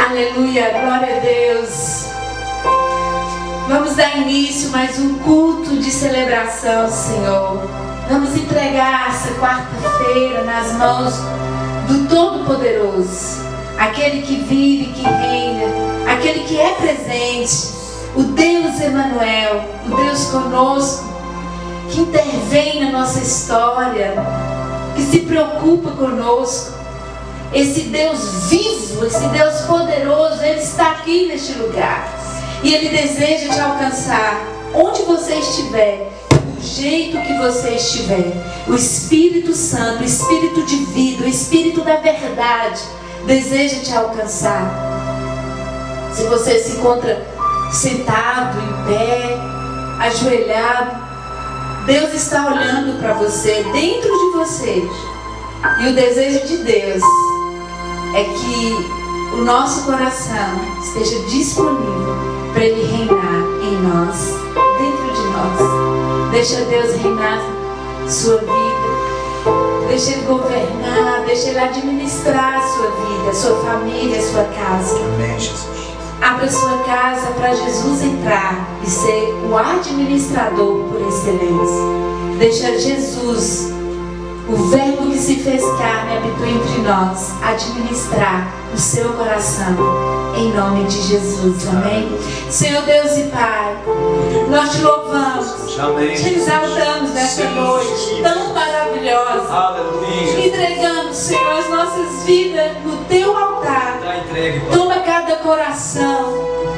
Aleluia, glória a Deus. Vamos dar início a mais um culto de celebração, Senhor. Vamos entregar essa quarta-feira nas mãos do Todo-Poderoso, aquele que vive, que reina, aquele que é presente, o Deus Emanuel, o Deus conosco, que intervém na nossa história, que se preocupa conosco. Esse Deus vivo, esse Deus poderoso, Ele está aqui neste lugar. E Ele deseja te alcançar onde você estiver, do jeito que você estiver. O Espírito Santo, o Espírito de vida, o Espírito da verdade, deseja te alcançar. Se você se encontra sentado, em pé, ajoelhado, Deus está olhando para você, dentro de você. E o desejo de Deus é que o nosso coração esteja disponível para Ele reinar em nós, dentro de nós. Deixa Deus reinar sua vida. Deixa Ele governar, deixa Ele administrar a sua vida, a sua família, a sua casa. Amém, Jesus. Abra sua casa para Jesus entrar e ser o administrador por excelência. Deixa Jesus, o Verbo que se fez carne, habitou entre nós, administrar o seu coração, em nome de Jesus, amém? Senhor Deus e Pai, nós te louvamos, te exaltamos nesta noite tão maravilhosa. Aleluia. Entregamos, Senhor, as nossas vidas no teu altar. Toma cada coração,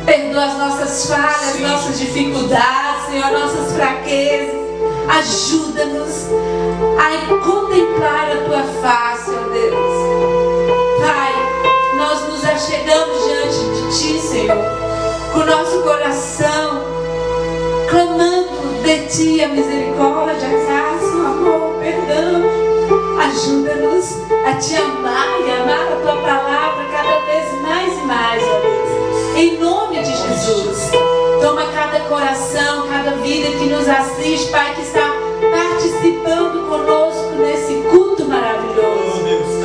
perdoa as nossas falhas, nossas dificuldades, Senhor, nossas fraquezas. Ajuda-nos a contemplar a tua face, ó Deus. Pai, nós nos achegamos diante de ti, Senhor, com o nosso coração, clamando de ti a misericórdia, a graça, o amor, o perdão. Ajuda-nos a te amar e amar a tua palavra cada vez mais e mais, ó Deus. Em nome de Jesus. Toma cada coração, cada vida que nos assiste, Pai, que está participando conosco nesse culto maravilhoso.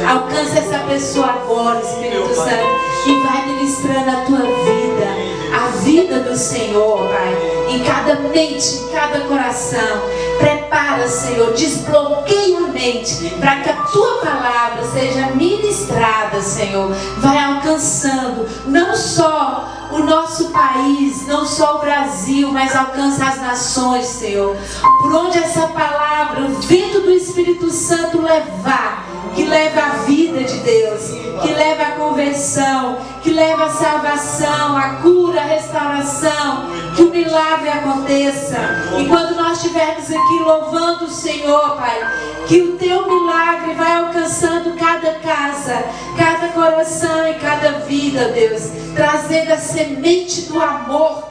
Alcança essa pessoa agora, Espírito Santo, e vai ministrando a tua vida, a vida do Senhor, Pai, em cada mente, em cada coração. Prepara, Senhor, desbloqueia a mente para que a tua palavra seja ministrada, Senhor. Vai alcançando não só o nosso país, não só o Brasil, mas alcança as nações, Senhor. Por onde essa palavra, o vento do Espírito Santo levar, que leva a vida de Deus, que leva a conversão, que leva a salvação, a cura, a restauração, que o milagre aconteça. E quando nós estivermos aqui louvando o Senhor, Pai, que o teu milagre vai alcançando cada casa, cada coração e cada vida, Deus, trazendo a semente do amor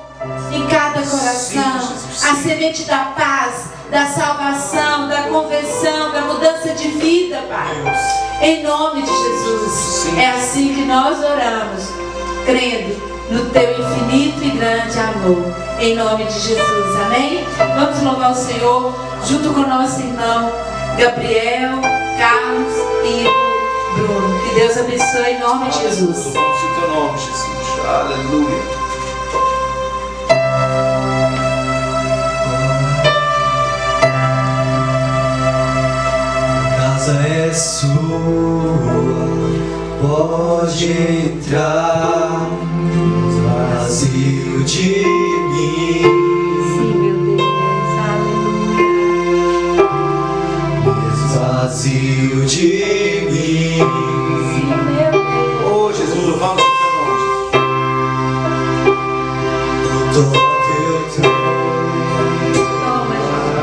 em cada coração, a semente da paz, da salvação, da conversão, da mudança de vida, Pai. Em nome de Jesus. É assim que nós oramos, crendo no teu infinito e grande amor. Em nome de Jesus. Amém? Vamos louvar o Senhor junto com o nosso irmão Gabriel, Carlos e Bruno. Que Deus abençoe em nome de Jesus. Louvamos o teu nome, Jesus. Aleluia. É sua, pode entrar, vazio de mim. Sim, meu Deus, aleluia. Vazio de mim. Sim, meu Deus. Oh, Jesus, louvamos o teu nome. Eu tô a teu trono. Toma, Jesus.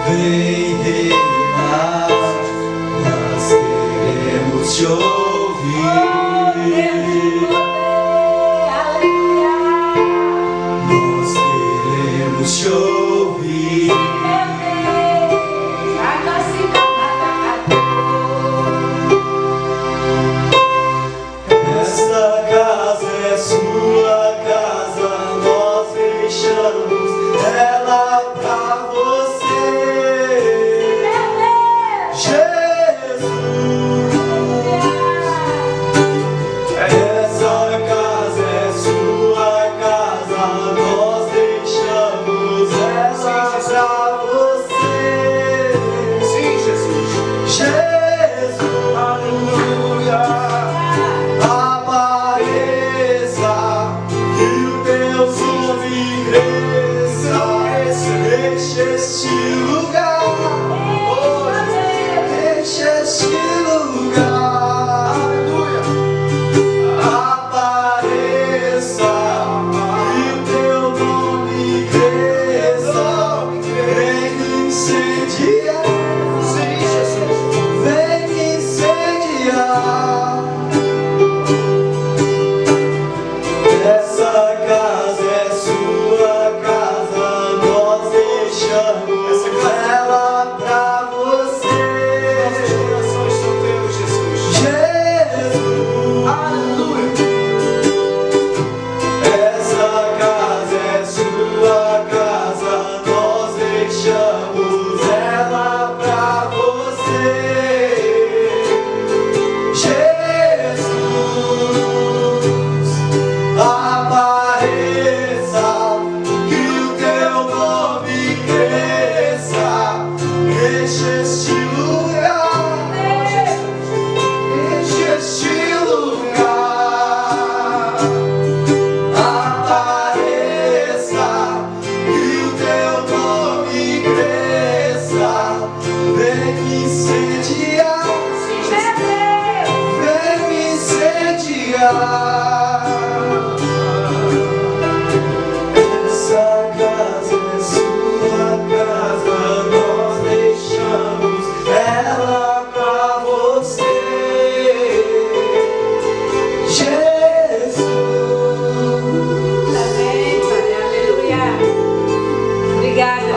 Vem reinar, nós queremos te ouvir. Nós queremos este lugar. Enche este lugar. Aleluia. Apareça e o teu nome cresça. Vem incendiar. Sim, Jesus. Vem incendiar. Essa casa é sua casa, nós deixamos ela pra você. Nossos corações são teus, Jesus. Jesus, aleluia. Essa casa é sua casa, nós deixamos ela pra você. Jesus, apareça, que o teu nome cresça, enche este lugar, enche este lugar. Apareça, que o teu nome cresça, vem incendiar, vem incendiar. Essa casa é sua casa, nós deixamos ela pra você. Jesus. Amém, Pai. Aleluia. Obrigada,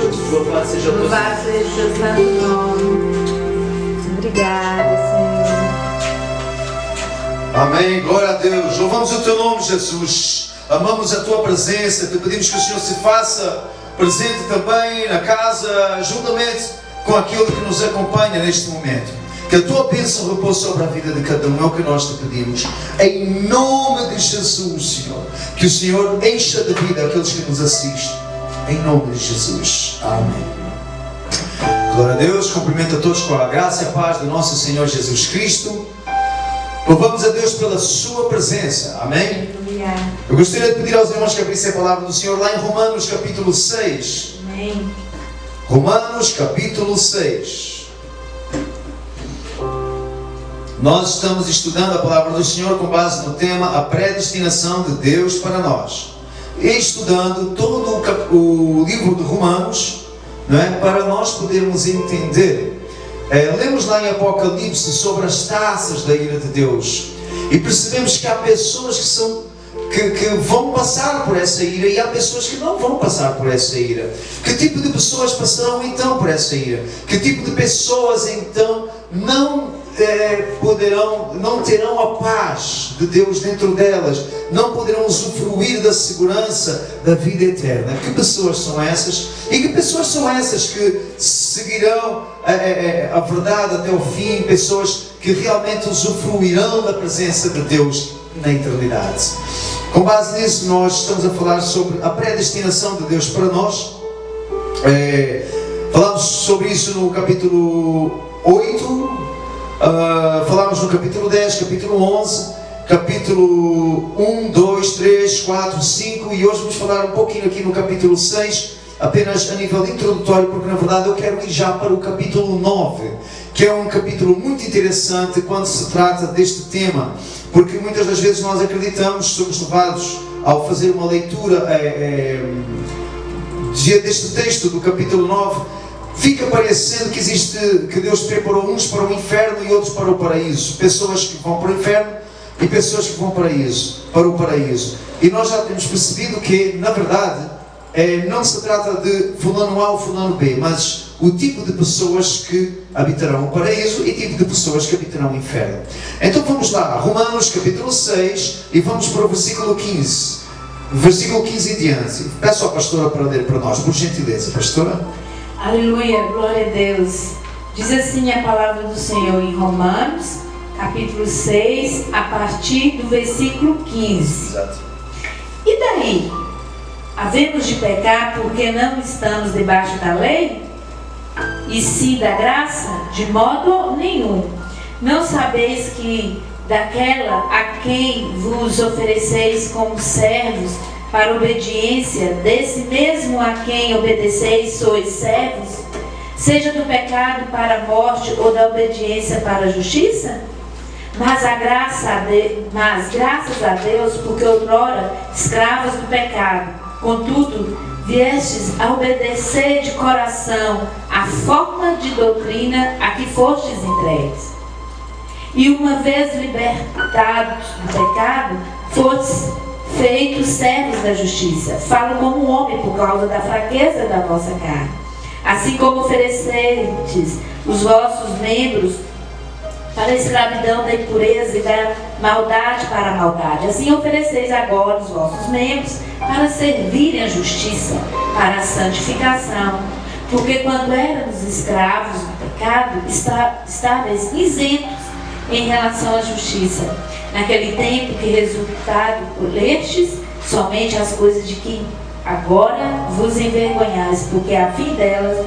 Jesus. Louvado seja o teu Louvado seja o teu santo nome. Obrigada, Senhor. Amém, glória a Deus. Louvamos o teu nome, Jesus. Amamos a tua presença. Te pedimos que o Senhor se faça presente também na casa, juntamente com aquele que nos acompanha neste momento. Que a tua bênção repouse sobre a vida de cada um, é o que nós te pedimos. Em nome de Jesus, Senhor. Que o Senhor encha de vida aqueles que nos assistem. Em nome de Jesus. Amém. Glória a Deus. Cumprimento a todos com a graça e a paz do nosso Senhor Jesus Cristo. Louvamos a Deus pela sua presença. Amém. Aleluia. Eu gostaria de pedir aos irmãos que abrissem a palavra do Senhor lá em Romanos capítulo 6. Amém. Romanos capítulo 6. Nós estamos estudando a palavra do Senhor com base no tema a predestinação de Deus para nós. E estudando todo o livro de Romanos, não é? Para nós podermos entender. Lemos lá em Apocalipse sobre as taças da ira de Deus. E percebemos que há pessoas que vão passar por essa ira e há pessoas que não vão passar por essa ira. Que tipo de pessoas passarão então por essa ira? Que tipo de pessoas então não terão a paz de Deus dentro delas, não poderão usufruir da segurança da vida eterna? Que pessoas são essas? E que pessoas são essas que seguirão a verdade até o fim? Pessoas que realmente usufruirão da presença de Deus na eternidade. Com base nisso, nós estamos a falar sobre a predestinação de Deus para nós. Falamos sobre isso no capítulo 8. Falámos no capítulo 10, capítulo 11, capítulo 1, 2, 3, 4, 5 e hoje vamos falar um pouquinho aqui no capítulo 6, apenas a nível introdutório, porque na verdade eu quero ir já para o capítulo 9, que é um capítulo muito interessante quando se trata deste tema, porque muitas das vezes nós acreditamos, somos levados ao fazer uma leitura deste texto do capítulo 9, fica parecendo que Deus preparou uns para o inferno e outros para o paraíso. Pessoas que vão para o inferno e pessoas que vão para o paraíso. E nós já temos percebido que, na verdade, não se trata de fulano A ou fulano B, mas o tipo de pessoas que habitarão o paraíso e o tipo de pessoas que habitarão o inferno. Então vamos lá, Romanos capítulo 6 e vamos para o versículo 15. Versículo 15 em diante. Peço à pastora para ler para nós, por gentileza, pastora. Aleluia, glória a Deus. Diz assim a palavra do Senhor em Romanos, capítulo 6, a partir do versículo 15. Exato. E daí? Havemos de pecar porque não estamos debaixo da lei? E sim da graça? De modo nenhum. Não sabeis que daquela a quem vos ofereceis como servos, para a obediência desse mesmo a quem obedeceis sois servos, seja do pecado para a morte ou da obediência para a justiça? Mas graças a Deus, porque outrora escravos do pecado, contudo, viestes a obedecer de coração a forma de doutrina a que fostes entregues. E uma vez libertados do pecado, fostes feitos servos da justiça. Falo como homem por causa da fraqueza da vossa carne. Assim como oferecestes os vossos membros para a escravidão da impureza e da maldade para a maldade, assim ofereceis agora os vossos membros para servirem a justiça, para a santificação. Porque quando éramos escravos do pecado, estáveis isentos em relação à justiça. Naquele tempo que resultado colhestes somente as coisas de que agora vos envergonhais, porque a fim delas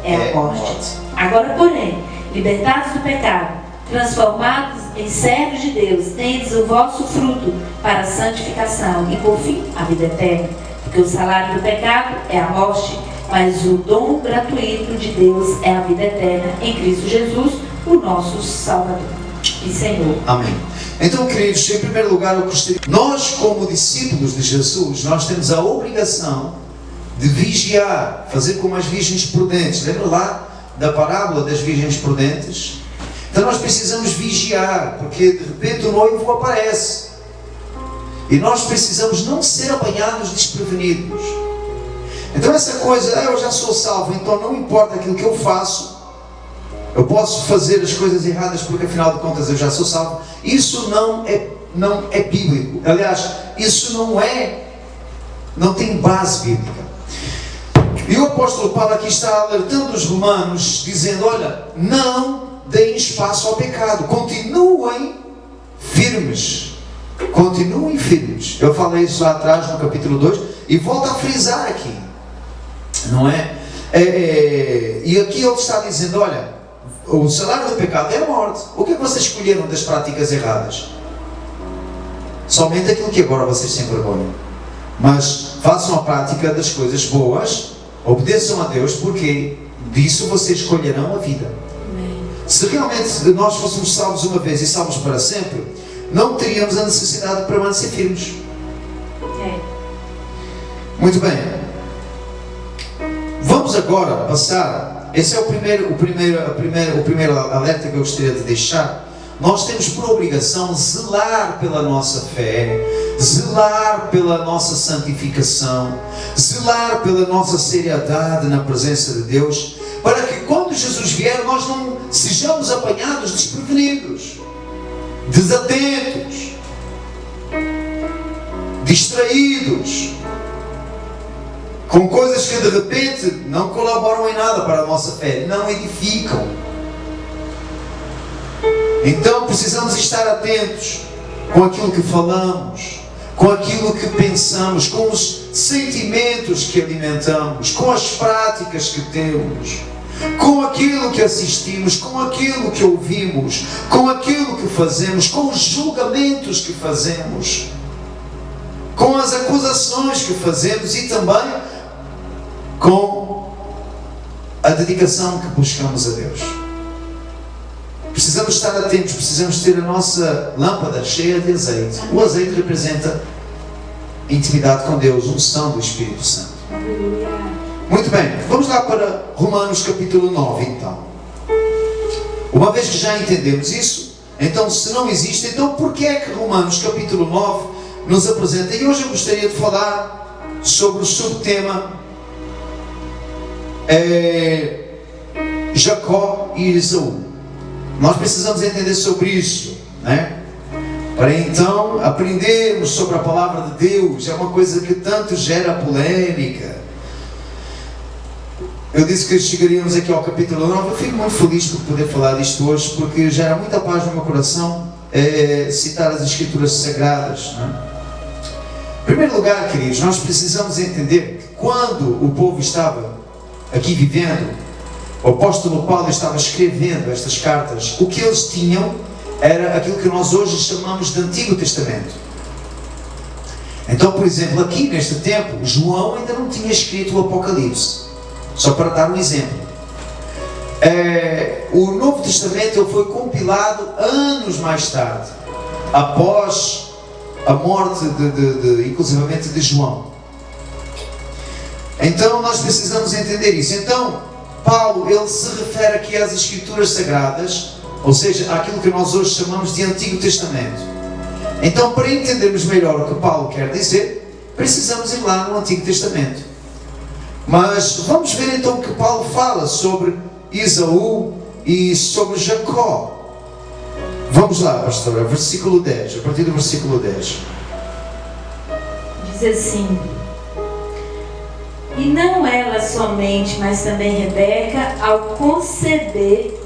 é a morte. Agora, porém, libertados do pecado, transformados em servos de Deus, tendes o vosso fruto para a santificação e por fim a vida eterna. Porque o salário do pecado é a morte, mas o dom gratuito de Deus é a vida eterna em Cristo Jesus, o nosso Salvador e Senhor. Amém. Então, queridos, em primeiro lugar, eu gostaria... Nós, como discípulos de Jesus, nós temos a obrigação de vigiar, fazer como as virgens prudentes. Lembra lá da parábola das virgens prudentes? Então nós precisamos vigiar, porque de repente o noivo aparece. E nós precisamos não ser apanhados desprevenidos. Então essa coisa, eu já sou salvo, então não importa aquilo que eu faço, eu posso fazer as coisas erradas porque afinal de contas eu já sou salvo. Isso não é bíblico. Aliás, isso não tem base bíblica. E o apóstolo Paulo aqui está alertando os romanos, dizendo, olha, não deem espaço ao pecado, continuem firmes. Continuem firmes. Eu falei isso lá atrás no capítulo 2 e volto a frisar aqui. Não é? E aqui ele está dizendo, olha, o salário do pecado é a morte. O que é que vocês escolheram das práticas erradas? Somente aquilo que agora vocês se envergonham. Mas façam a prática das coisas boas, obedeçam a Deus, porque disso vocês escolherão a vida. Amém. Se realmente nós fôssemos salvos uma vez e salvos para sempre, não teríamos a necessidade de permanecer firmes. Muito bem. Vamos agora passar. Esse é o primeiro alerta que eu gostaria de deixar. Nós temos por obrigação zelar pela nossa fé, zelar pela nossa santificação, zelar pela nossa seriedade na presença de Deus, para que quando Jesus vier nós não sejamos apanhados desprevenidos, desatentos, distraídos, com coisas que de repente não colaboram em nada para a nossa fé, não edificam. Então precisamos estar atentos com aquilo que falamos, com aquilo que pensamos, com os sentimentos que alimentamos, com as práticas que temos, com aquilo que assistimos, com aquilo que ouvimos, com aquilo que fazemos, com os julgamentos que fazemos, com as acusações que fazemos e também com a dedicação que buscamos a Deus. Precisamos estar atentos, precisamos ter a nossa lâmpada cheia de azeite. O azeite representa intimidade com Deus, unção do Espírito Santo. Muito bem, vamos lá para Romanos capítulo 9 então. Uma vez que já entendemos isso, então se não existe, então por que é que Romanos capítulo 9 nos apresenta? E hoje eu gostaria de falar sobre o subtema Jacó e Esaú. Nós precisamos entender sobre isso, né? Para então aprendermos sobre a palavra de Deus. É uma coisa que tanto gera polêmica. Eu disse que chegaríamos aqui ao capítulo 9. Eu fico muito feliz por poder falar disto hoje, porque gera muita paz no meu coração citar as Escrituras Sagradas, né? Em primeiro lugar, queridos, nós precisamos entender que quando o povo estava aqui vivendo, o apóstolo Paulo estava escrevendo estas cartas, o que eles tinham era aquilo que nós hoje chamamos de Antigo Testamento. Então, por exemplo, aqui neste tempo, João ainda não tinha escrito o Apocalipse. Só para dar um exemplo. O Novo Testamento ele foi compilado anos mais tarde, após a morte inclusivamente de João. Então nós precisamos entender isso. Então Paulo ele se refere aqui às Escrituras Sagradas, ou seja, àquilo que nós hoje chamamos de Antigo Testamento. Então, para entendermos melhor o que Paulo quer dizer, precisamos ir lá no Antigo Testamento. Mas vamos ver então o que Paulo fala sobre Esaú e sobre Jacó. Vamos lá, pastora, versículo 10, a partir do versículo 10. Diz assim: e não ela somente, mas também Rebeca, ao conceber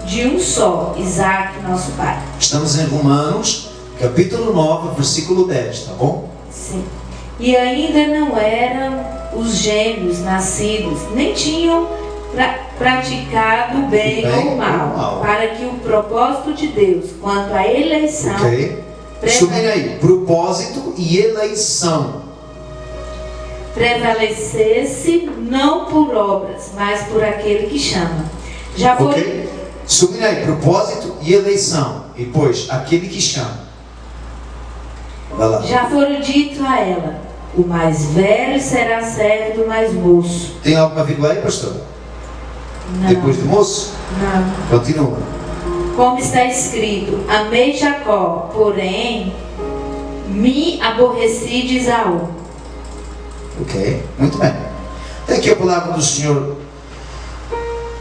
de um só, Isaque, nosso pai. Estamos em Romanos, capítulo 9, versículo 10, tá bom? Sim. E ainda não eram os gêmeos nascidos, nem tinham praticado o bem ou o mal, para que o propósito de Deus quanto à eleição... Ok. Subir aí, propósito e eleição. Prevalecesse não por obras, mas por aquele que chama. Já foi... Ok. Subir aí, propósito e eleição. E depois, aquele que chama. Vai lá. Já foram dito a ela: o mais velho será servo do mais moço. Tem alguma vírgula aí, pastor? Não. Depois do moço? Não. Continua. Como está escrito: amei Jacó, porém me aborreci de Esaú. Ok, muito bem. Tem aqui a palavra do Senhor.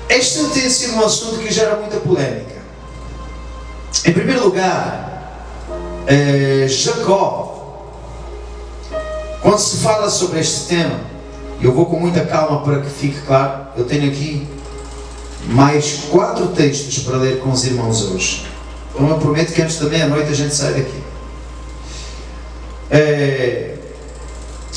Este tem sido um assunto que gera muita polêmica. Em primeiro lugar, Jacó. Quando se fala sobre este tema, eu vou com muita calma para que fique claro. Eu tenho aqui mais 4 textos para ler com os irmãos hoje. Então eu prometo que antes da meia-noite a gente sai daqui.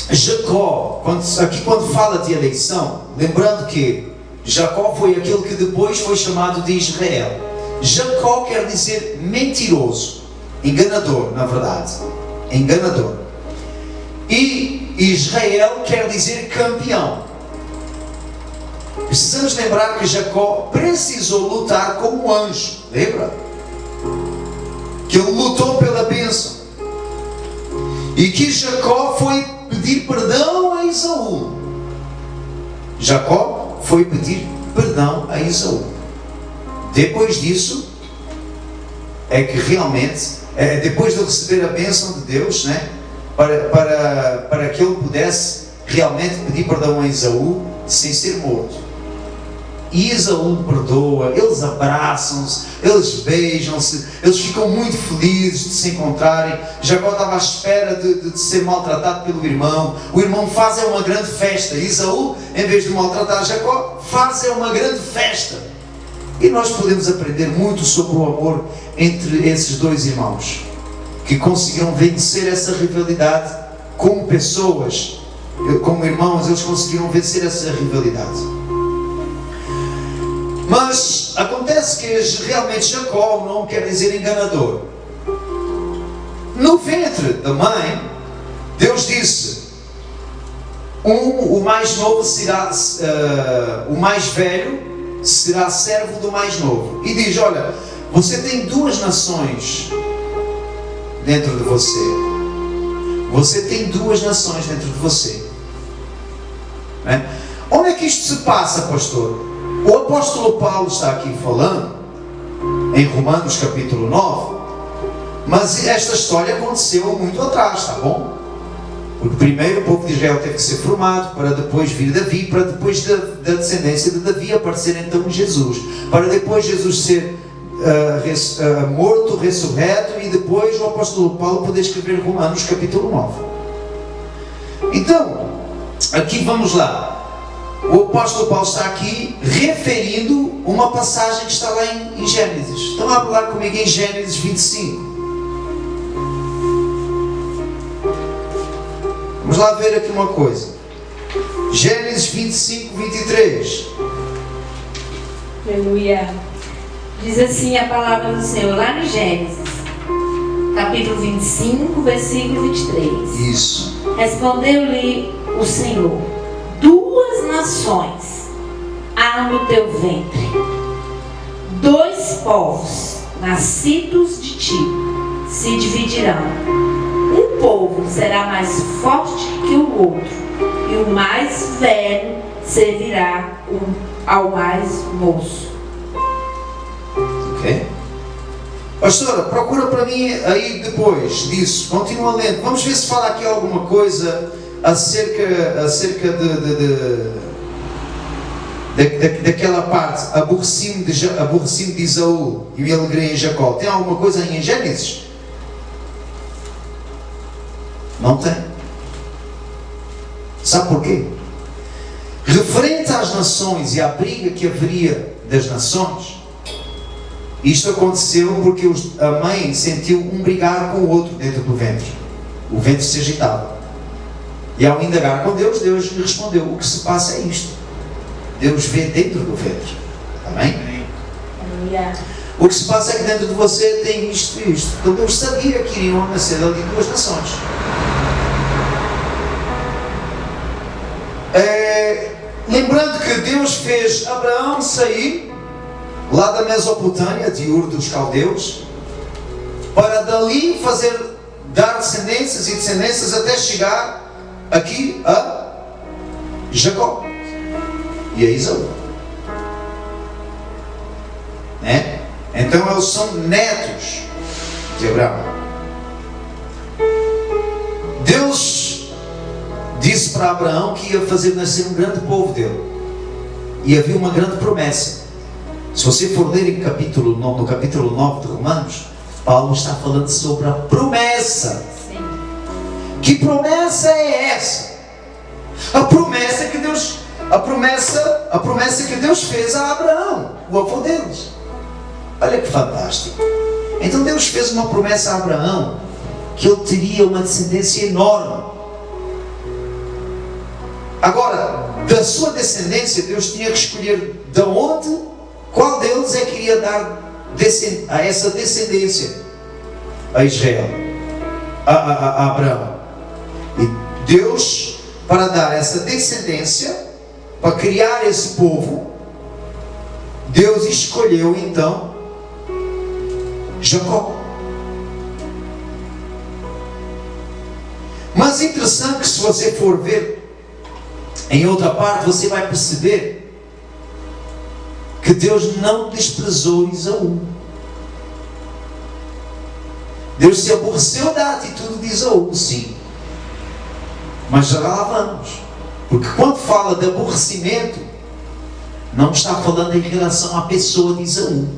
Jacó, quando fala de eleição, lembrando que Jacó foi aquele que depois foi chamado de Israel. Jacó quer dizer mentiroso, enganador, na verdade, enganador. E Israel quer dizer campeão. Precisamos lembrar que Jacó precisou lutar como um anjo, lembra? Que ele lutou pela bênção. E que Jacó foi pedir perdão a Esaú. Jacó foi pedir perdão a Esaú. Depois disso, é que realmente, depois de receber a bênção de Deus, né, para que ele pudesse realmente pedir perdão a Esaú sem ser morto. E Esaú perdoa, eles abraçam-se, eles beijam-se, eles ficam muito felizes de se encontrarem. Jacó estava à espera de ser maltratado pelo irmão. O irmão faz uma grande festa. Esaú, em vez de maltratar Jacó, faz uma grande festa. E nós podemos aprender muito sobre o amor entre esses dois irmãos, que conseguiram vencer essa rivalidade como pessoas, como irmãos, eles conseguiram vencer essa rivalidade. Mas acontece que realmente Jacó, o nome quer dizer enganador. No ventre da mãe, Deus disse: o mais novo será, o mais velho será servo do mais novo. E diz: olha, você tem 2 nações dentro de você. Você tem 2 nações dentro de você. Né? Onde é que isto se passa, pastor? O apóstolo Paulo está aqui falando, em Romanos capítulo 9, mas esta história aconteceu muito atrás, está bom? Porque primeiro o povo de Israel teve que ser formado, para depois vir Davi, para depois da descendência de Davi aparecer então Jesus, para depois Jesus ser morto, ressurreto, e depois o apóstolo Paulo poder escrever Romanos capítulo 9. Então, aqui vamos lá. O apóstolo Paulo está aqui referindo uma passagem que está lá em Gênesis. Então abre lá comigo em Gênesis 25. Vamos lá ver aqui uma coisa. Gênesis 25, 23. Aleluia. Diz assim a palavra do Senhor, lá no Gênesis: capítulo 25, versículo 23. Isso. Respondeu-lhe o Senhor: 2 nações há no teu ventre, 2 povos nascidos de ti se dividirão. Um povo será mais forte que o outro, e o mais velho servirá ao mais moço. Ok? Pastora, procura para mim aí depois disso. Continua lendo. Vamos ver se fala aqui alguma coisa acerca daquela parte. Aborreci-me de Esaú e me alegrei em Jacó. Tem alguma coisa aí em Gênesis? Não tem. Sabe porquê? Referente às nações e à briga que haveria das nações, isto aconteceu porque a mãe sentiu um brigar com o outro dentro do ventre. O ventre se agitava. E ao indagar com Deus, Deus lhe respondeu: o que se passa é isto. Deus vê dentro do ventre. Amém? O que se passa é que dentro de você tem isto e isto. Então Deus sabia que iriam nascer ali 2 nações. Lembrando que Deus fez Abraão sair lá da Mesopotâmia, de Ur dos Caldeus, para dali dar descendências e descendências até chegar aqui a Jacó e a Esaú. Né? Então eles são netos de Abraão. Deus disse para Abraão que ia fazer nascer um grande povo dele, e havia uma grande promessa. Se você for ler no capítulo 9 de Romanos, Paulo está falando sobre a promessa. Sim. Que promessa é essa? A promessa que Deus fez a Abraão, o avô deles. Olha que fantástico. Então Deus fez uma promessa a Abraão que ele teria uma descendência enorme. Agora, da sua descendência, Deus tinha que escolher de onde, qual deles é que iria dar a essa descendência a Israel, a Abraão. E Deus, para dar essa descendência, para criar esse povo, Deus escolheu então Jacó. Mas é interessante que, se você for ver em outra parte, você vai perceber que Deus não desprezou Esaú. Deus se aborreceu da atitude de Esaú, sim. Mas já lá vamos. Porque quando fala de aborrecimento, não está falando em relação à pessoa de Esaú.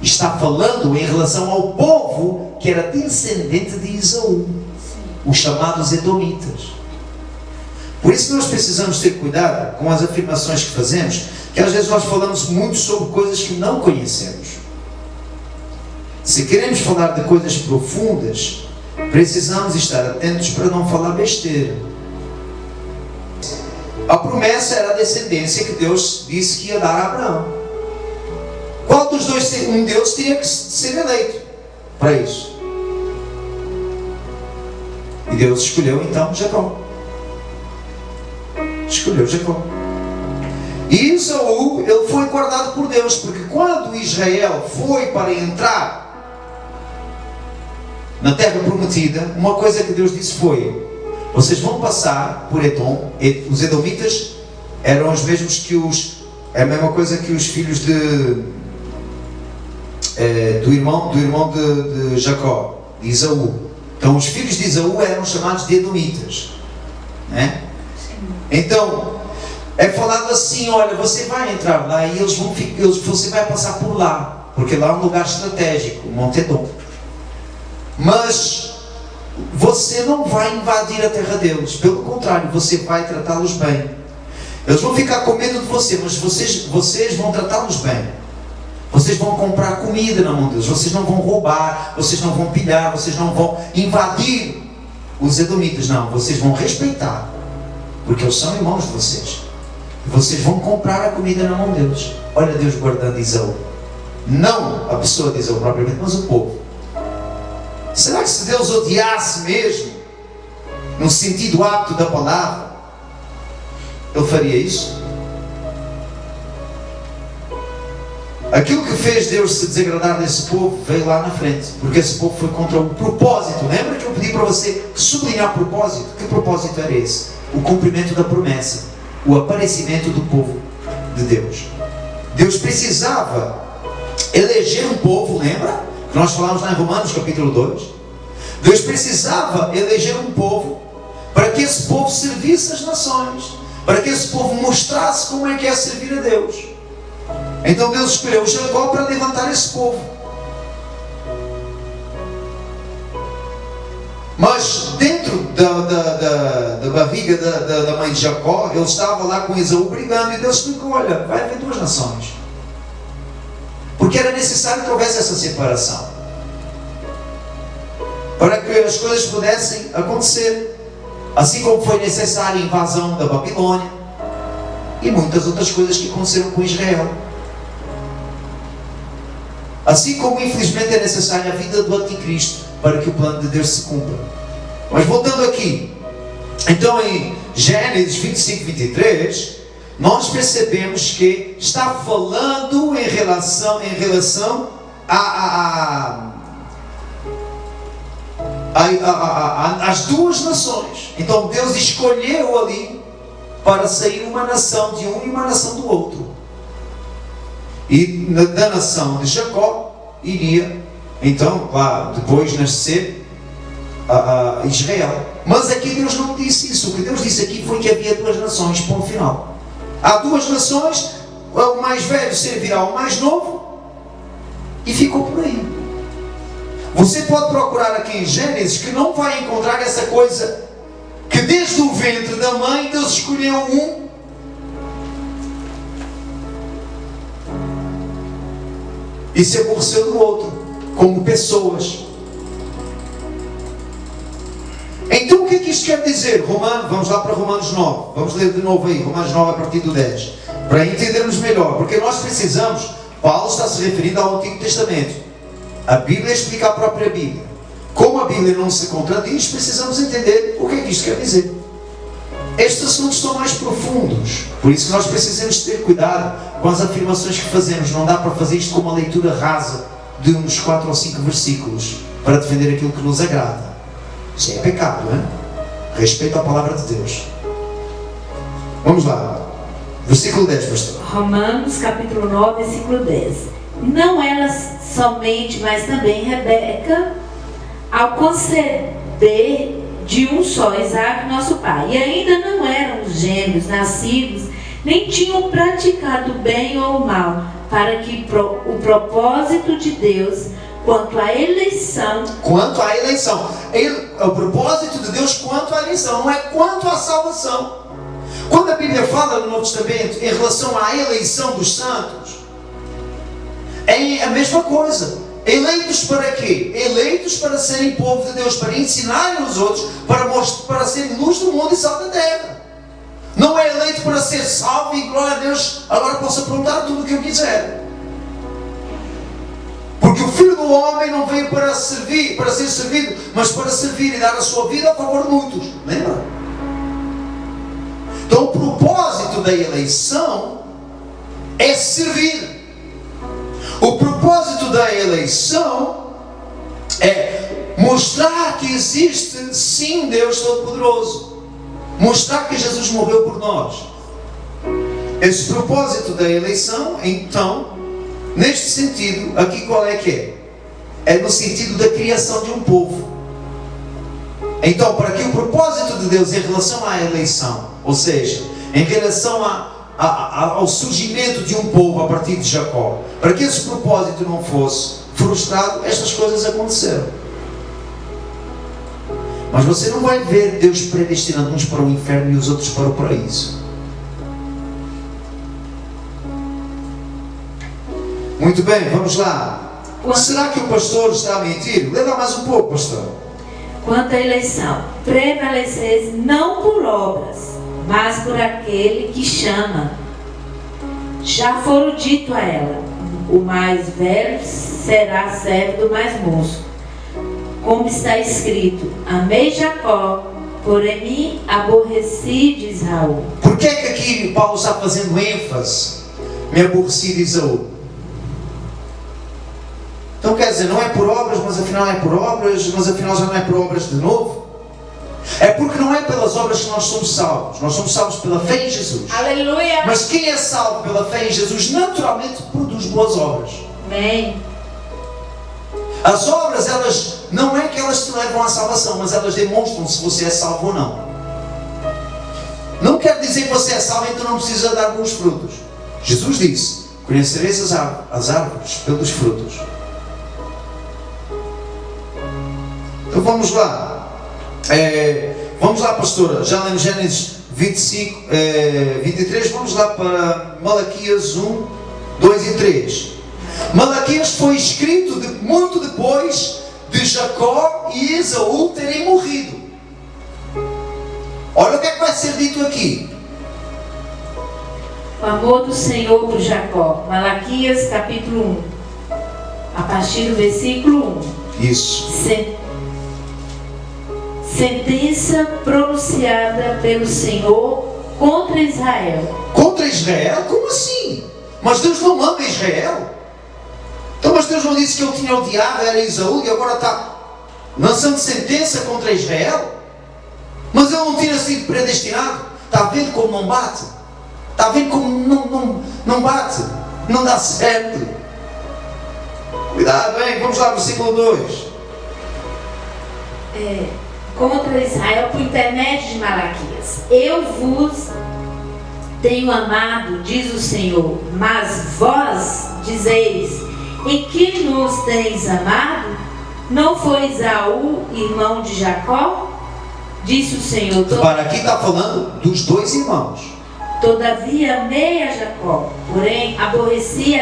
Está falando em relação ao povo que era descendente de Esaú, os chamados Edomitas. Por isso nós precisamos ter cuidado com as afirmações que fazemos, que às vezes nós falamos muito sobre coisas que não conhecemos. Se queremos falar de coisas profundas, precisamos estar atentos para não falar besteira. A promessa era a descendência que Deus disse que ia dar a Abraão. Qual dos dois? Um deles teria que ser eleito para isso. E Deus escolheu então Jacó. Escolheu Jacó. E Esaú, ele foi guardado por Deus, porque quando Israel foi para entrar na terra prometida, uma coisa que Deus disse foi: vocês vão passar por Edom. Os Edomitas eram os mesmos que é a mesma coisa que os filhos do irmão de Jacó, de Esaú. Então os filhos de Esaú eram chamados de Edomitas, né? Então é falado assim: olha, você vai entrar lá e você vai passar por lá, porque lá é um lugar estratégico, o Monte Edom. Mas você não vai invadir a terra deles, pelo contrário, você vai tratá-los bem. Eles vão ficar com medo de você, mas vocês vão tratá-los bem. Vocês vão comprar comida na mão deles, vocês não vão roubar, vocês não vão pilhar, vocês não vão invadir os Edomitas, não, vocês vão respeitar, porque eles são irmãos de vocês. Vocês vão comprar a comida na mão deles. Olha Deus guardando Esaú. Não a pessoa de Esaú propriamente, mas o povo. Será que se Deus odiasse mesmo, no sentido apto da palavra, Ele faria isso? Aquilo que fez Deus se desagradar desse povo veio lá na frente, porque esse povo foi contra o propósito. Lembra que eu pedi para você sublinhar propósito? Que propósito era esse? O cumprimento da promessa, o aparecimento do povo de Deus. Deus precisava eleger um povo, lembra? Que nós falamos lá em Romanos capítulo 2. Deus precisava eleger um povo para que esse povo servisse as nações, para que esse povo mostrasse como é que é servir a Deus. Então Deus escolheu Jacó para levantar esse povo. Mas dentro da barriga da mãe de Jacó, ele estava lá com Esaú brigando, e Deus explicou: olha, vai haver duas nações. Porque era necessário que houvesse essa separação, para que as coisas pudessem acontecer. Assim como foi necessária a invasão da Babilônia e muitas outras coisas que aconteceram com Israel. Assim como infelizmente é necessária a vida do anticristo para que o plano de Deus se cumpra. Mas voltando aqui, então em Gênesis 25, 23, nós percebemos que está falando em relação às duas nações. Então Deus escolheu ali para sair uma nação de um e uma nação do outro. E da nação de Jacó iria, então, claro, depois nascer Israel. Mas aqui Deus não disse isso. O que Deus disse aqui foi que havia duas nações, ponto final. Há duas nações, o mais velho servirá ao mais novo, e ficou por aí. Você pode procurar aqui em Gênesis que não vai encontrar essa coisa que desde o ventre da mãe Deus escolheu um e se aborreceu do outro, como pessoas. Então o que é que isto quer dizer? Vamos lá para Romanos 9. Vamos ler de novo aí, Romanos 9 a partir do 10. Para entendermos melhor, porque nós precisamos, Paulo está se referindo ao Antigo Testamento. A Bíblia explica a própria Bíblia. Como a Bíblia não se contradiz, precisamos entender o que é que isto quer dizer. Estes assuntos são mais profundos, por isso que nós precisamos ter cuidado com as afirmações que fazemos. Não dá para fazer isto com uma leitura rasa de uns 4 ou 5 versículos para defender aquilo que nos agrada. Isso é pecado, não é? Respeito à palavra de Deus. Vamos lá, versículo 10, pastor. Romanos capítulo 9, versículo 10. Não ela somente, mas também Rebeca, ao conceder de um só Isaac, nosso pai, e ainda não eram gêmeos nascidos, nem tinham praticado bem ou mal, para que o propósito de Deus quanto à eleição. Quanto à eleição. O propósito de Deus quanto à eleição, não é quanto à salvação. Quando a Bíblia fala no Novo Testamento em relação à eleição dos santos, é a mesma coisa. Eleitos para quê? Eleitos para serem povo de Deus, para ensinarem os outros, para serem luz do mundo e sal da terra. Não é eleito para ser salvo e glória a Deus, agora posso aprontar tudo o que eu quiser. Porque o Filho do Homem não veio para servir, para ser servido, mas para servir e dar a sua vida a favor de muitos. Lembra? Então o propósito da eleição é servir. O propósito da eleição é mostrar que existe sim um Deus Todo-Poderoso. Mostrar que Jesus morreu por nós. Esse propósito da eleição, então, neste sentido, aqui qual é que é? É no sentido da criação de um povo. Então, para que o propósito de Deus em relação à eleição, ou seja, em relação ao surgimento de um povo a partir de Jacó, para que esse propósito não fosse frustrado, estas coisas aconteceram. Mas você não vai ver Deus predestinando uns para o inferno e os outros para o paraíso. Muito bem, vamos lá. Será que o pastor está a mentir? Lê lá mais um pouco, pastor. Quanto à eleição, prevalecesse não por obras, mas por aquele que chama. Já foram dito a ela: o mais velho será servo do mais moço. como está escrito: amei Jacó, porém me aborreci de Israel. Por que é que aqui Paulo está fazendo ênfase? Me aborreci de Esaú. Então quer dizer, não é por obras, mas afinal é por obras, mas afinal já não é por obras de novo? É porque não é pelas obras que nós somos salvos. Nós somos salvos pela fé em Jesus. Aleluia. Mas quem é salvo pela fé em Jesus naturalmente produz boas obras. Amém. As obras, elas não é que elas te levam à salvação, mas elas demonstram se você é salvo ou não. Não quer dizer que você é salvo, então não precisa dar bons frutos. Jesus disse: conhecereis as árvores pelos frutos. Então vamos lá. Vamos lá, pastora. Já lemos Gênesis 25, 23. Vamos lá para Malaquias 1, 2 e 3. Malaquias foi escrito muito depois de Jacó e Esaú terem morrido. Olha o que é que vai ser dito aqui. O amor do Senhor por Jacó. Malaquias capítulo 1, a partir do versículo 1. Isso. Sentença pronunciada pelo Senhor contra Israel. Contra Israel? Como assim? Mas Deus não ama Israel? Então, mas Deus não disse que ele tinha odiado, era Esaú, e agora está lançando sentença contra Israel? Mas ele não tinha sido predestinado? Está vendo como não bate? Está vendo como não bate? Não dá certo. Cuidado, hein? Vamos lá, versículo 2. Contra Israel por intermédio de Malaquias. Eu vos tenho amado, diz o Senhor, mas vós dizeis: em que nos tens amado? Não foi Esaú irmão de Jacó? Disse o Senhor. Para aqui está falando dos dois irmãos. Todavia amei a Jacó, porém aborreci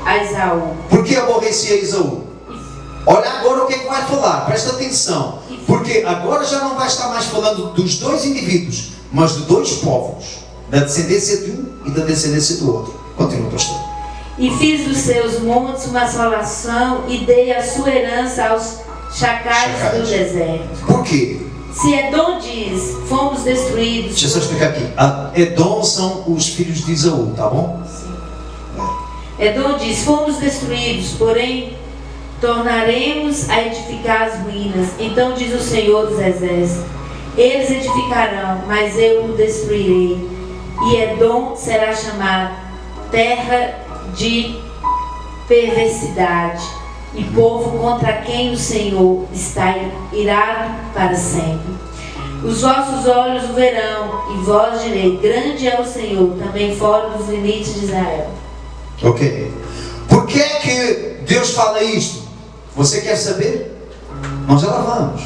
a Esaú. Por que aborrecia Esaú? Olha agora o que é que vai falar, presta atenção. Porque agora já não vai estar mais falando dos dois indivíduos, mas de dois povos, da descendência de um e da descendência do outro. Continua, pastor. E fiz dos seus montes uma assolação e dei a sua herança aos chacais do deserto. Por quê? Se Edom diz: fomos destruídos. Deixa eu só explicar aqui. Edom são os filhos de Esaú, tá bom? Sim. Edom diz: fomos destruídos, porém tornaremos a edificar as ruínas. Então diz o Senhor dos Exércitos: eles edificarão, mas eu o destruirei. E Edom será chamado terra de perversidade e povo contra quem o Senhor está irado para sempre. Os vossos olhos o verão, e vós direi: grande é o Senhor, também fora dos limites de Israel. Ok. Por que é que Deus fala isto? Você quer saber? Nós já lá vamos.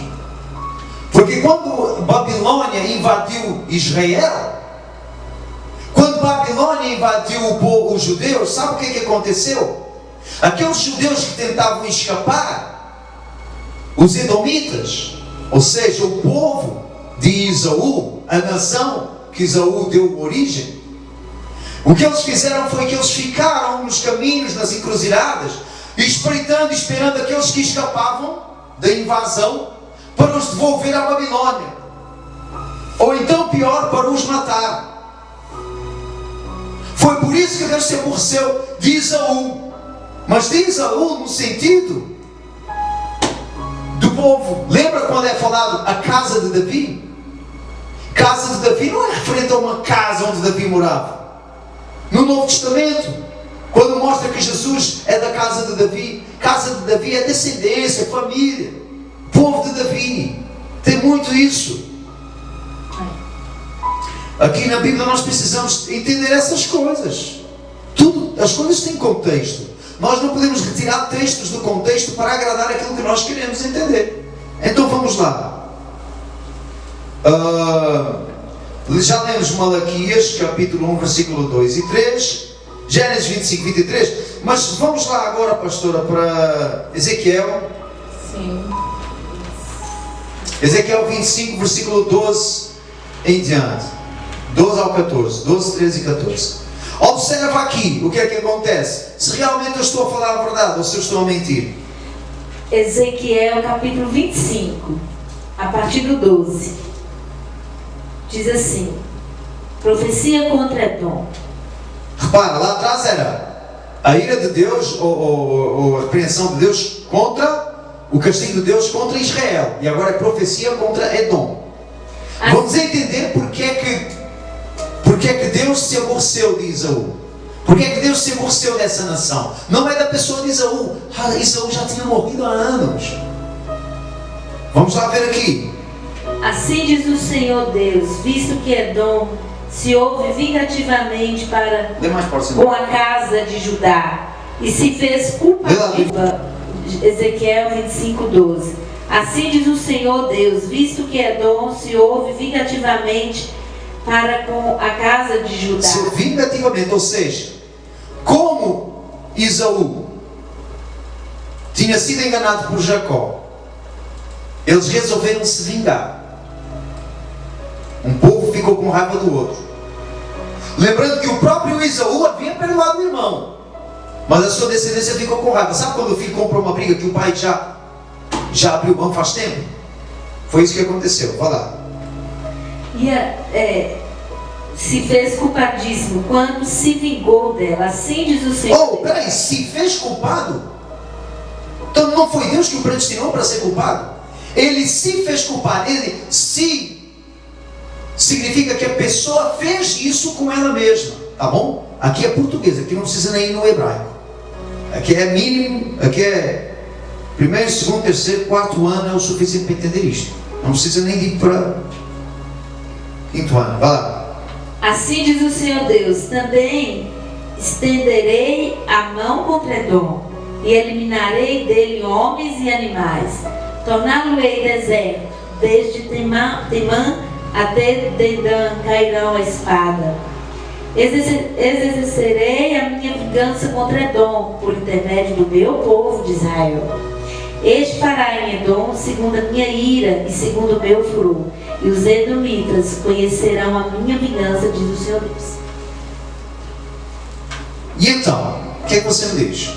Porque quando Babilônia invadiu Israel, quando Babilônia invadiu os judeus, sabe o que aconteceu? Aqueles judeus que tentavam escapar, os edomitas, ou seja, o povo de Esaú, a nação que Esaú deu origem, o que eles fizeram foi que eles ficaram nos caminhos, nas encruzilhadas, espreitando e esperando aqueles que escapavam da invasão para os devolver à Babilônia, ou então pior, para os matar. Foi por isso que Deus se aborreceu de Esaú, mas de Esaú no sentido do povo. Lembra quando é falado a casa de Davi? Casa de Davi não é referente a uma casa onde Davi morava. No Novo Testamento, quando mostra que Jesus é da casa de Davi é descendência, família, povo de Davi. Tem muito isso. Aqui na Bíblia nós precisamos entender essas coisas. Tudo, as coisas têm contexto. Nós não podemos retirar textos do contexto para agradar aquilo que nós queremos entender. Então vamos lá. Já lemos Malaquias, capítulo 1, versículo 2 e 3. Gênesis 25, 23. Mas vamos lá agora, pastora, para Ezequiel. Sim. Ezequiel 25, versículo 12 em diante. 12 ao 14. 12, 13 e 14. Observa aqui o que é que acontece. Se realmente eu estou a falar a verdade ou se eu estou a mentir. Ezequiel capítulo 25, a partir do 12. Diz assim: profecia contra Edom. Repara, lá atrás era a ira de Deus, ou a repreensão de Deus contra, o castigo de Deus contra Israel. E agora é profecia contra Edom. Vamos entender porque é que Deus se aborreceu de Esaú. Porque é que Deus se aborreceu dessa nação? Não é da pessoa de Esaú. Esaú já tinha morrido há anos. Vamos lá ver aqui. Assim diz o Senhor Deus, visto que Edom se houve vingativamente para com a casa de Judá e se fez culpativa. Ezequiel 25, 12. Assim diz o Senhor Deus, visto que Edom se houve vingativamente para com a casa de Judá. Vingativamente, ou seja, como Esaú tinha sido enganado por Jacó, eles resolveram se vingar. Um povo ficou com raiva do outro. Lembrando que o próprio Esaú havia perdoado o irmão, mas a sua descendência ficou com raiva. Sabe quando o filho compra uma briga que o pai já abriu mão faz tempo? Foi isso que aconteceu. Vai lá. E se fez culpadíssimo quando se vingou dela. Assim diz o Senhor. Peraí, se fez culpado? Então não foi Deus que o predestinou para ser culpado? Ele se fez culpado. Ele se significa que a pessoa fez isso com ela mesma. Tá bom? Aqui é português, aqui não precisa nem ir no hebraico. Aqui é mínimo, aqui é primeiro, segundo, terceiro, quarto ano é o suficiente para entender isto. Não precisa nem ir para quinto ano. Vai lá. Assim diz o Senhor Deus, também estenderei a mão contra Edom e eliminarei dele homens e animais. Torná-lo-ei deserto, desde Temã até Dedã cairão a espada. Exercerei a minha vingança contra Edom, por intermédio do meu povo de Israel. Este fará em Edom segundo a minha ira e segundo o meu furor, e os edomitas conhecerão a minha vingança, diz o Senhor Deus. E então, o que é que você me diz?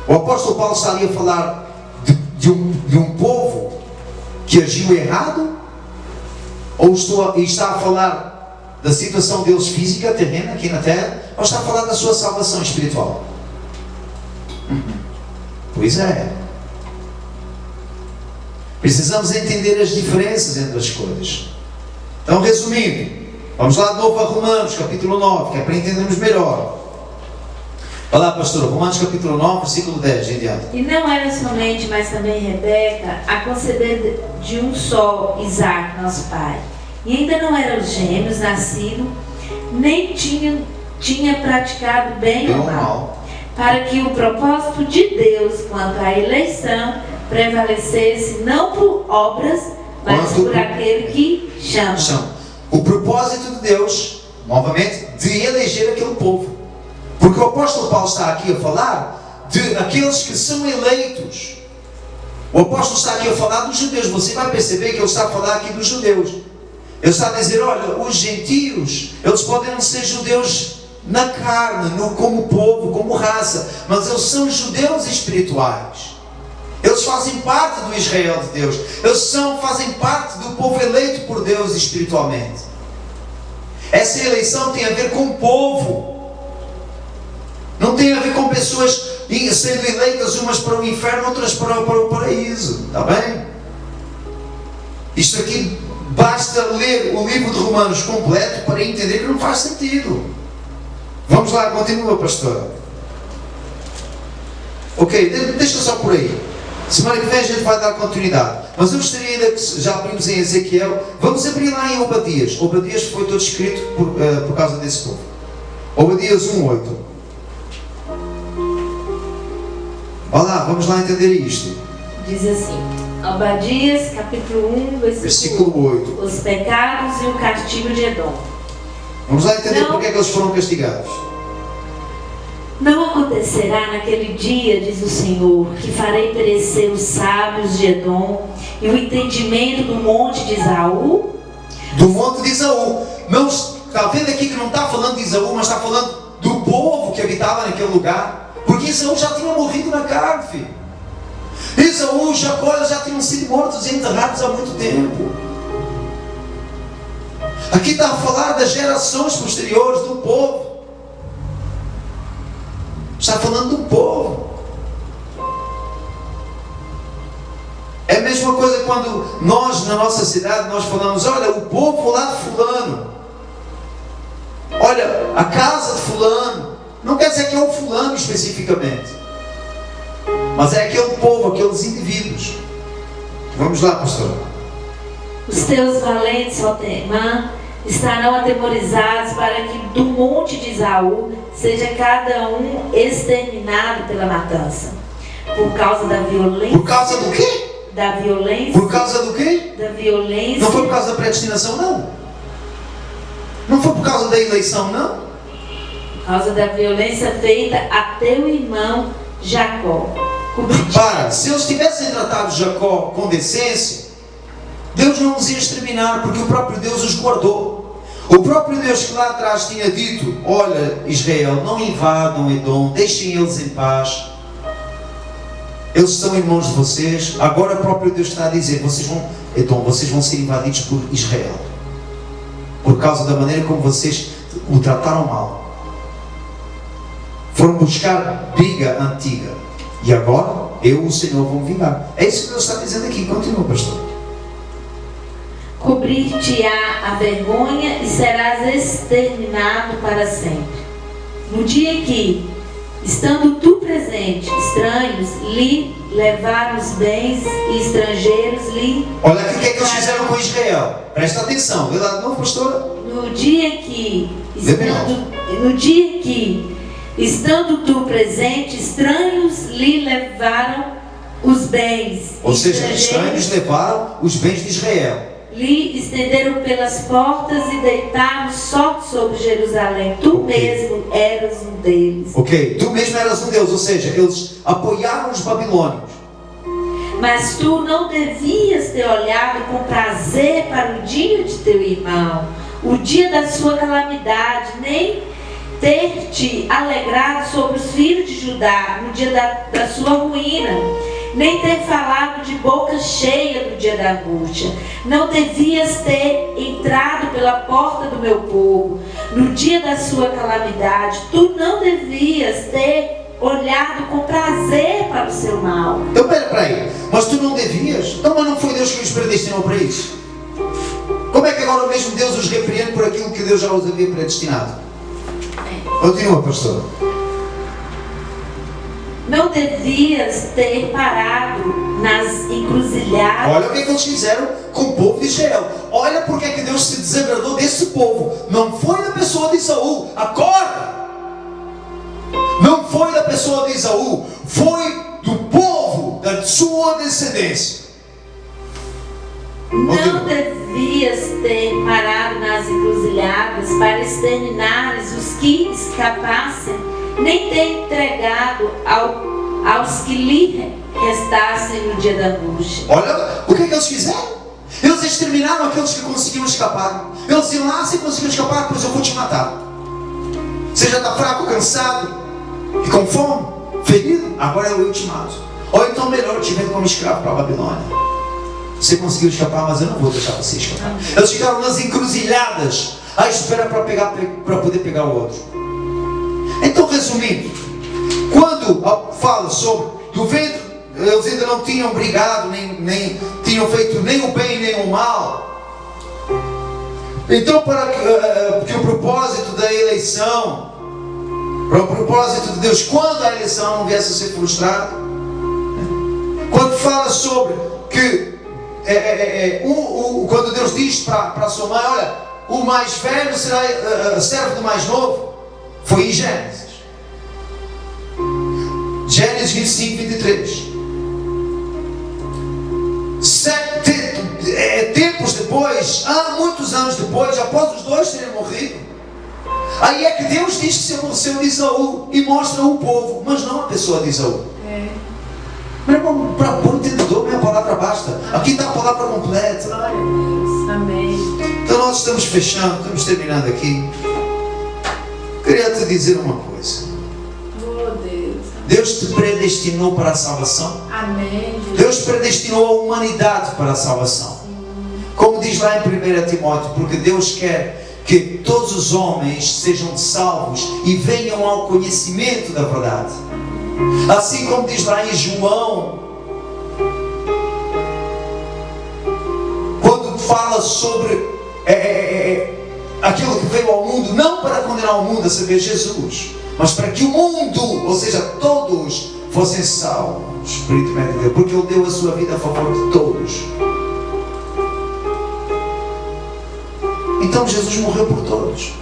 O apóstolo Paulo está ali a falar de um povo que agiu errado? Ou está a falar da situação deles física, terrena, aqui na terra? Ou está a falar da sua salvação espiritual? Pois é. Precisamos entender as diferenças entre as coisas. Então, resumindo, vamos lá de novo a Romanos, capítulo 9, que é para entendermos melhor. Vai lá, pastora, Romanos capítulo 9, versículo 10, em diante. E não era somente, mas também Rebeca, a conceber de um só Isaac, nosso pai. E ainda não eram gêmeos nascidos, nem tinha praticado bem ou mal. Para que o propósito de Deus quanto à eleição prevalecesse não por obras, mas por aquele que chama. O propósito de Deus, novamente, de eleger aquele povo. Porque o apóstolo Paulo está aqui a falar de aqueles que são eleitos. O apóstolo está aqui a falar dos judeus. Você vai perceber que ele está a falar aqui dos judeus. Ele está a dizer, olha, os gentios, eles podem não ser judeus na carne, como povo, como raça, mas eles são judeus espirituais. Eles fazem parte do Israel de Deus. Eles fazem parte do povo eleito por Deus espiritualmente. Essa eleição tem a ver com o povo. Não tem a ver com pessoas sendo eleitas umas para o inferno, outras para o paraíso. Está bem? Isto aqui, basta ler o livro de Romanos completo para entender que não faz sentido. Vamos lá, continua, pastor. Ok, deixa só por aí. Semana que vem a gente vai dar continuidade. Mas eu gostaria ainda que já abrimos em Ezequiel. Vamos abrir lá em Obadias. Obadias foi todo escrito por causa desse povo. Obadias 1:8. Vá lá, vamos lá entender isto. Diz assim, Obadias, capítulo 1, versículo 8. Os pecados e o castigo de Edom. Vamos lá entender porque é que eles foram castigados. Não acontecerá naquele dia, diz o Senhor, que farei perecer os sábios de Edom e o entendimento do monte de Esaú? Do monte de Esaú. Não, está vendo aqui que não está falando de Esaú, mas está falando do povo que habitava naquele lugar. Porque Esaú já tinha morrido na carne, filho. Esaú, Jacó já tinham sido mortos e enterrados há muito tempo. Aqui está a falar das gerações posteriores do povo. Está falando do povo. É a mesma coisa quando nós, na nossa cidade, nós falamos: olha, o povo lá de fulano, olha, a casa de fulano. Não quer dizer que é o fulano especificamente, mas é aquele povo, aqueles indivíduos. Vamos lá, pastor. Os teus valentes, ó Temã, estarão atemorizados para que do monte de Esaú seja cada um exterminado pela matança. Por causa da violência. Por causa do quê? Da violência. Por causa do quê? Da violência. Não foi por causa da predestinação, não. Não foi por causa da eleição, não. Por causa da violência feita a teu irmão Jacó. Para, se eles tivessem tratado Jacó com decência, Deus não os ia exterminar, porque o próprio Deus os guardou. O próprio Deus que lá atrás tinha dito: olha, Israel, não invadam Edom, deixem eles em paz. Eles são irmãos de vocês. Agora o próprio Deus está a dizer: Edom, vocês vão ser invadidos por Israel, por causa da maneira como vocês o trataram mal. Foram buscar briga antiga. E agora, eu, o Senhor, vou vingar. É isso que Deus está dizendo aqui. Continua, pastor. Cobrir-te-á a vergonha e serás exterminado para sempre. No dia que, estando tu presente, estranhos lhe levaram os bens e estrangeiros lhe... Olha aqui o que é que eles fizeram com Israel. Presta atenção. Vê lá de novo, pastora. No dia que, estando tu presente, estranhos lhe levaram os bens. Ou seja, estranhos levaram os bens de Israel. Lhe estenderam pelas portas e deitaram sorte sobre Jerusalém. Tu mesmo eras um deles. Ok, tu mesmo eras um deles. Ou seja, eles apoiaram os babilônios. Mas tu não devias ter olhado com prazer para o dia de teu irmão, o dia da sua calamidade, nem ter te alegrado sobre os filhos de Judá no dia da sua ruína, nem ter falado de boca cheia do dia da angústia. Não devias ter entrado pela porta do meu povo no dia da sua calamidade. Tu não devias ter olhado com prazer para o seu mal. Então peraí, mas tu não devias? Então, mas não foi Deus que os predestinou para isso? Como é que agora mesmo Deus os repreende por aquilo que Deus já os havia predestinado? Continua, pastor. Não devias ter parado nas encruzilhadas. Olha o que é que eles fizeram com o povo de Israel. Olha porque é que Deus se desagradou desse povo. Não foi da pessoa de Esaú. Acorda! Não foi da pessoa de Esaú. Foi do povo, da sua descendência. Não devias ter parado nas encruzilhadas para exterminares os que escapassem, nem ter entregado aos que lhe restassem no dia da angústia. Olha o que é que eles fizeram. Eles exterminaram aqueles que conseguiam escapar. Eles iam lá, se conseguiam escapar, pois eu vou te matar. Você já está fraco, cansado e com fome, ferido, agora eu te mato. Ou então melhor, eu te vendo como escravo para a Babilônia. Você conseguiu escapar, mas eu não vou deixar você escapar. Eles ficaram nas encruzilhadas à espera para poder pegar o outro. Então, resumindo, quando fala sobre do ventre, eles ainda não tinham brigado, nem tinham feito nem o bem nem o mal. Então, para que o propósito da eleição, para o propósito de Deus, quando a eleição não viesse a ser frustrada, quando fala sobre que quando Deus diz para a sua mãe: olha, o mais velho será servo do mais novo, foi em Gênesis 25, 23. Tempos depois, muitos anos depois, após os dois terem morrido, aí é que Deus diz que se aborreceu de Esaú e mostra o povo, mas não a pessoa de Esaú. Meu irmão, para bom entendedor, minha palavra basta. Aqui está a palavra completa. Glória a Deus. Amém. Então nós estamos fechando, estamos terminando aqui. Queria te dizer uma coisa. Oh Deus. Deus te predestinou para a salvação. Amém, Jesus. Deus predestinou a humanidade para a salvação. Como diz lá em 1 Timóteo, porque Deus quer que todos os homens sejam salvos e venham ao conhecimento da verdade. Assim como diz lá em João, quando fala sobre aquilo que veio ao mundo, não para condenar o mundo, a saber, Jesus, mas para que o mundo, ou seja, todos, fossem salvos por intermédio de Deus, porque Ele deu a sua vida a favor de todos. Então Jesus morreu por todos.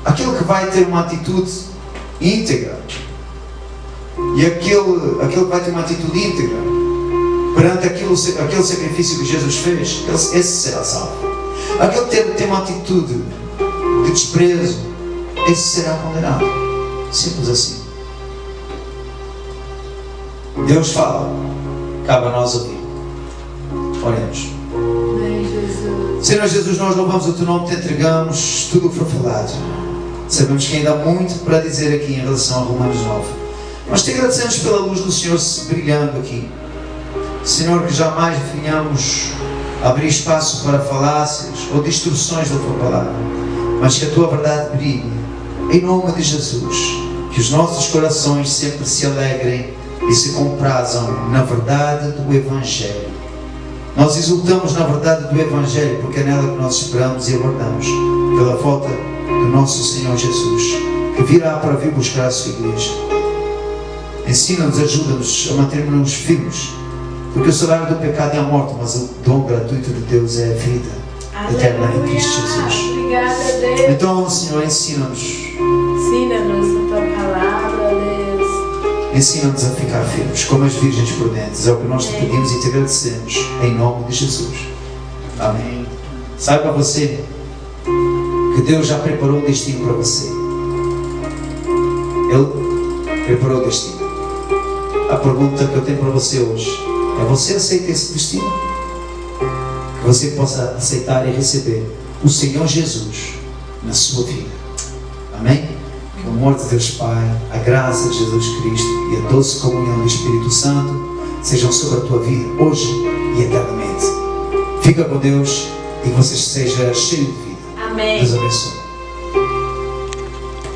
Aquele que vai ter uma atitude íntegra, e aquele que vai ter uma atitude íntegra perante aquele sacrifício que Jesus fez, esse será salvo. Aquele que tem uma atitude de desprezo, esse será condenado. Simples assim. Deus fala, cabe a nós ouvir. Oremos. Amém, Jesus. Senhor Jesus, nós louvamos o Teu nome, Te entregamos tudo o que foi falado. Sabemos que ainda há muito para dizer aqui em relação a Romanos 9. Mas Te agradecemos pela luz do Senhor brilhando aqui. Senhor, que jamais venhamos abrir espaço para falácias ou distorções da Tua palavra, mas que a Tua verdade brilhe. Em nome de Jesus, que os nossos corações sempre se alegrem e se comprazam na verdade do Evangelho. Nós exultamos na verdade do Evangelho, porque é nela que nós esperamos e aguardamos pela volta do nosso Senhor Jesus, que virá para vir buscar a sua igreja. Ensina-nos, ajuda-nos a mantermos-nos firmes, porque o salário do pecado é a morte, mas o dom gratuito de Deus é a vida eterna em Cristo Jesus. Obrigada, Deus. Então, Senhor, ensina-nos. Ensina-nos a Tua palavra, Deus. Ensina-nos a ficar firmes, como as virgens prudentes. É o que nós te pedimos e te agradecemos, em nome de Jesus. Amém. Saiba você que Deus já preparou o destino para você. Ele preparou o destino. A pergunta que eu tenho para você hoje é: você aceita esse destino? Que você possa aceitar e receber o Senhor Jesus na sua vida. Amém? Que o amor de Deus Pai, a graça de Jesus Cristo e a doce comunhão do Espírito Santo sejam sobre a tua vida hoje e eternamente. Fica com Deus e que você seja cheio de vida. Amém. Deus abençoe.